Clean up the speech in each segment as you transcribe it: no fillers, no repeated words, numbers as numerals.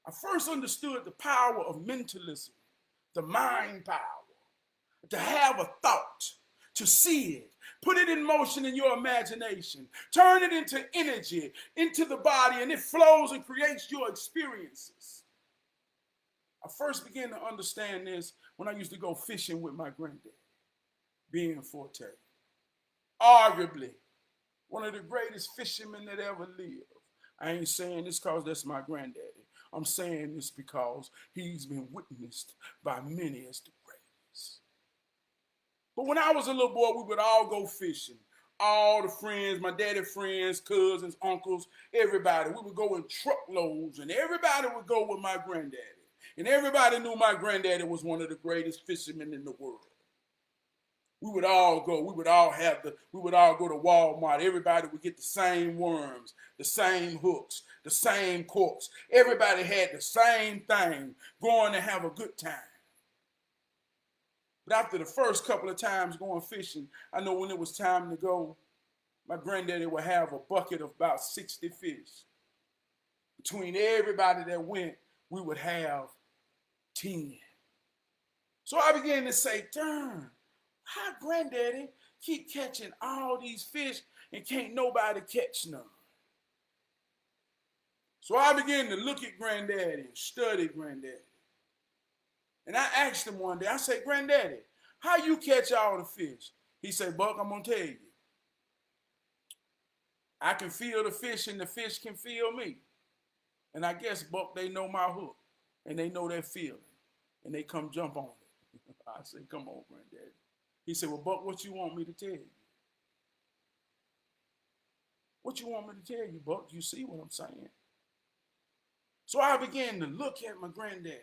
I first understood the power of mentalism, the mind power, to have a thought, to see it, put it in motion in your imagination, turn it into energy, into the body, and it flows and creates your experiences. I first began to understand this when I used to go fishing with my granddad, being Forte. Arguably, one of the greatest fishermen that ever lived. I ain't saying this because that's my granddaddy. I'm saying this because he's been witnessed by many as the greatest. But when I was a little boy, we would all go fishing. All the friends, my daddy friends, cousins, uncles, everybody. We would go in truckloads, and everybody would go with my granddaddy. And everybody knew my granddaddy was one of the greatest fishermen in the world. We would all go. We would all go to Walmart. Everybody would get the same worms, the same hooks, the same corks. Everybody had the same thing, going to have a good time. But after the first couple of times going fishing, I know when it was time to go, my granddaddy would have a bucket of about 60 fish. Between everybody that went, we would have 10. So I began to say, darn, how granddaddy keep catching all these fish and can't nobody catch none? So I began to look at granddaddy and study granddaddy. And I asked him one day, I said, granddaddy, how you catch all the fish? He said, Buck, I'm going to tell you. I can feel the fish and the fish can feel me. And I guess, Buck, they know my hook and they know that feeling and they come jump on it. I said, come on, granddaddy. He said, well, Buck, what you want me to tell you? What you want me to tell you, Buck? You see what I'm saying? So I began to look at my granddaddy.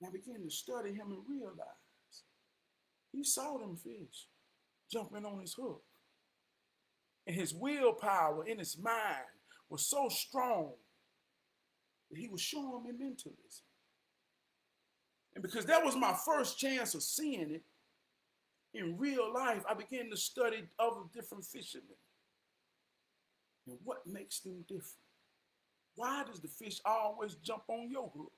And I began to study him and realize he saw them fish jumping on his hook. And his willpower in his mind was so strong that he was showing me mentalism. And because that was my first chance of seeing it in real life, I began to study other different fishermen and what makes them different. Why does the fish always jump on your hook?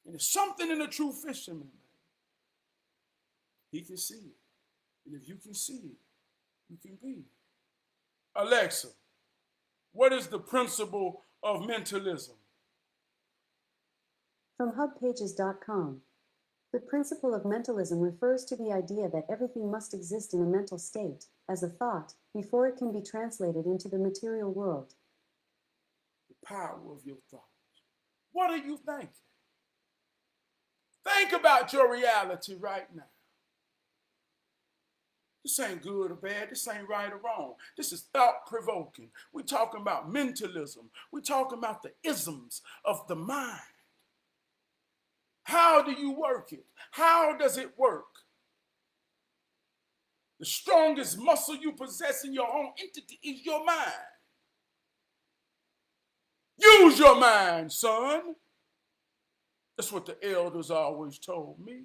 And there's something in a true fisherman, man. He can see it. And if you can see it, you can be it. Alexa, what is the principle of mentalism? From hubpages.com. The principle of mentalism refers to the idea that everything must exist in a mental state, as a thought, before it can be translated into the material world. The power of your thoughts. What are you thinking? Think about your reality right now. This ain't good or bad. This ain't right or wrong. This is thought-provoking. We're talking about mentalism. We're talking about the isms of the mind. How do you work it? How does it work? The strongest muscle you possess in your own entity is your mind. Use your mind, son. That's what the elders always told me.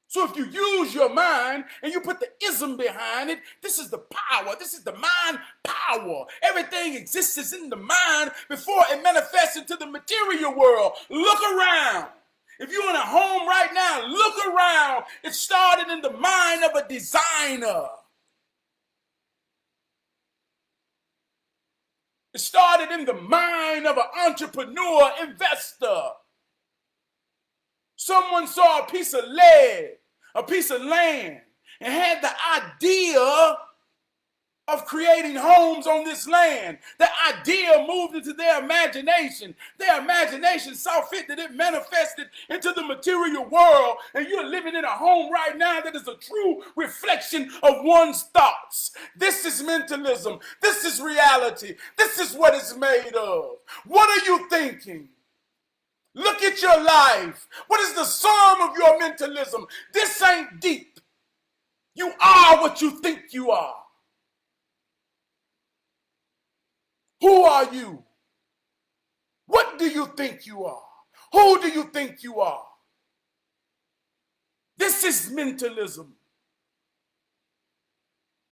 So if you use your mind and you put the ism behind it, this is the power. This is the mind power. Everything exists in the mind before it manifests into the material world. Look around. If you're in a home right now, look around. It started in the mind of a designer. It started in the mind of an entrepreneur, investor. Someone saw a piece of lead, a piece of land, and had the idea of creating homes on this land. The idea moved into their imagination. Their imagination saw fit that it manifested into the material world, and you're living in a home right now that is a true reflection of one's thoughts. This is mentalism. This is reality. This is what it's made of. What are you thinking? Look at your life. What is the sum of your mentalism? This ain't deep. You are what you think you are. Who are you? What do you think you are? Who do you think you are? This is mentalism.